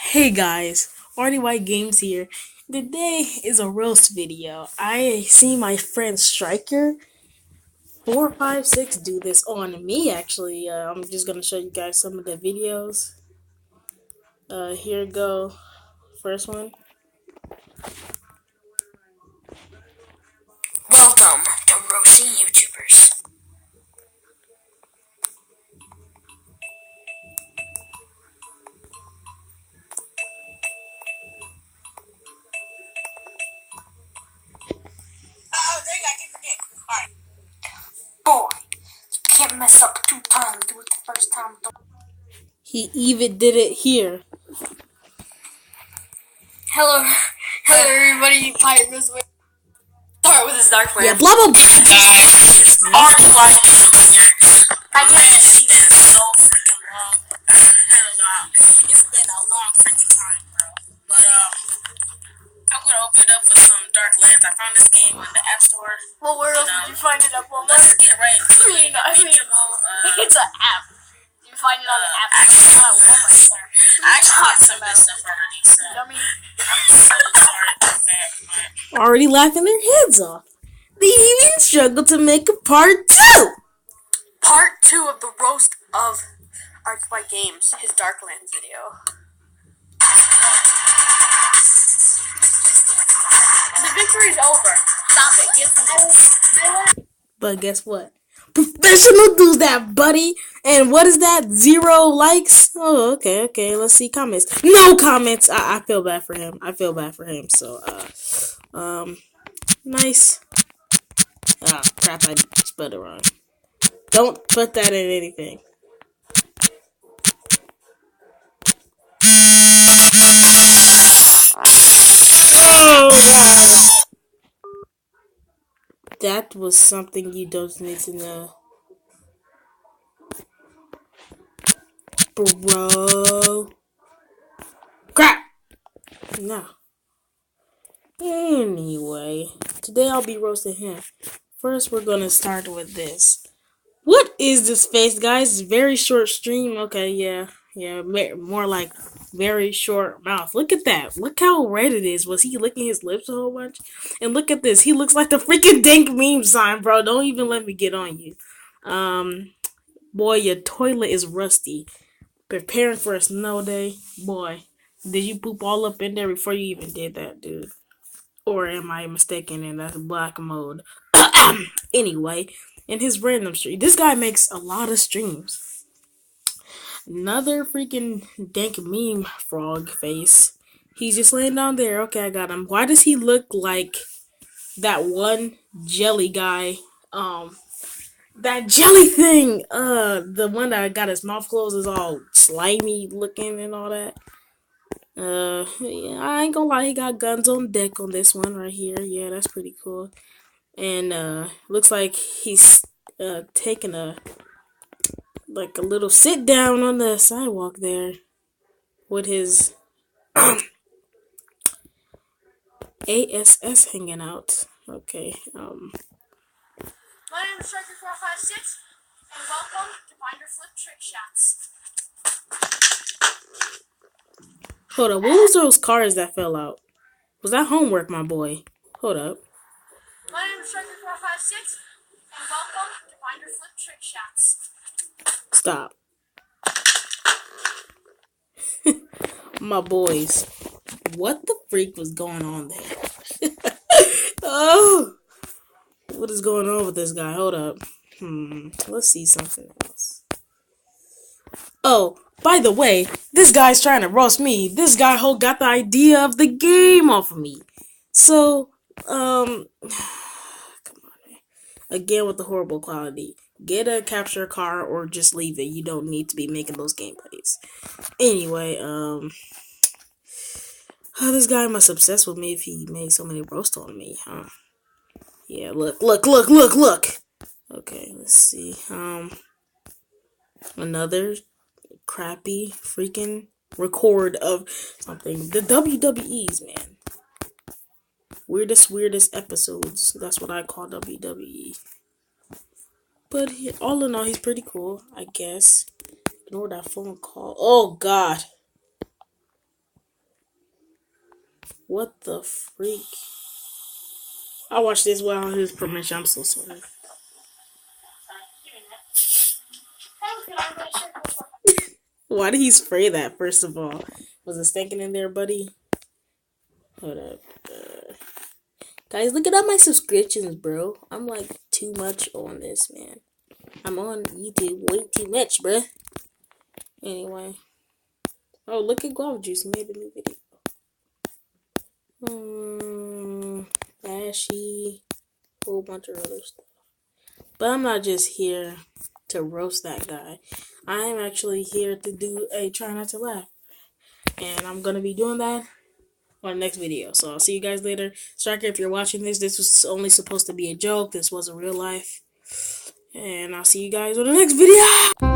Hey guys, Artie White Games here. Today is a roast video. I see my friend Striker 456 do this on me actually. I'm just gonna show you guys some of the videos. Here go. First one. Welcome to Roasting YouTubers. Oh, dang, I keep forgetting. Alright. Boy, you can't mess up 2 times. Do it the first time. He even did it here. Hello everybody. Pirate Goes Away. Start with his Dark Yeah, Land. blah blah blah. Guys, it's Artie White Games here. Man, it's been so freaking long. It's been a long freaking time, bro. But, I'm gonna open it up with some Dark Lands. I found this game on the App Store. Well, where else did you find it up on? Let's get right into it. It's an app. You find it on the App Store, not Walmart store. I actually got some of this stuff already, so I'm so sorry about that. Already laughing their heads off. They even struggle to make a part 2. Part 2 of the roast of Artie White Games, his Darklands video. The victory's over. Stop it. Get some. But guess what? Professional does that, buddy. And what is that? 0 likes? Oh, okay. Let's see comments. No comments. I feel bad for him. So, nice. Ah, crap, I spelled it wrong. Don't put that in anything. Oh, God. That was something you don't need to know. Bro. Crap. No. Anyway, today I'll be roasting him. First, we're gonna start with this. What is this face, guys? Very short stream. Okay, yeah. More like very short mouth. Look at that. Look how red it is. Was he licking his lips a whole bunch? And look at this. He looks like the freaking dank meme sign, bro. Don't even let me get on you. Boy, your toilet is rusty. Preparing for a snow day, boy. Did you poop all up in there before you even did that, dude? Or am I mistaken and that's black mode? Anyway, in his random stream, this guy makes a lot of streams. Another freaking dank meme frog face. He's just laying down there. Okay, I got him. Why does he look like that one jelly guy? That jelly thing. The one that got his mouth closed is all slimy looking and all that. Yeah, I ain't gonna lie, he got guns on deck on this one right here. Yeah, that's pretty cool. And looks like he's taking a little sit down on the sidewalk there with his ASS hanging out. Okay. My name is Striker456, and welcome to Binder Flip Trick Shots. Hold up, what was those cars that fell out? Was that homework, my boy? Hold up. My name is Striker456, and welcome to Binder Flip Trick Shots. Stop. My boys. What the freak was going on there? Oh! What is going on with this guy? Hold up. Let's see something else. Oh, by the way, this guy's trying to roast me. This guy got the idea of the game off of me. So, come on, man. Again with the horrible quality. Get a capture card or just leave it. You don't need to be making those gameplays. Anyway, this guy must obsess with me if he made so many roasts on me, huh? Yeah, look. Okay, let's see. Another crappy freaking record of something. The WWEs, man. Weirdest episodes. That's what I call WWE. But all in all, he's pretty cool, I guess. Ignore that phone call. Oh, God. What the freak? I watched this without his permission. I'm so sorry. Why did he spray that, first of all? Was it stinking in there, buddy? Hold up. Guys, look at all my subscriptions, bro. I'm like too much on this, man. I'm on YouTube way too much, bruh. Anyway. Oh, look at Guava Juice. He made a new video. Ashy. Whole bunch of other stuff. But I'm not just here to roast that guy. I am actually here to do a try not to laugh. And I'm going to be doing that on the next video. So I'll see you guys later. Striker, if you're watching this was only supposed to be a joke. This wasn't real life. And I'll see you guys on the next video.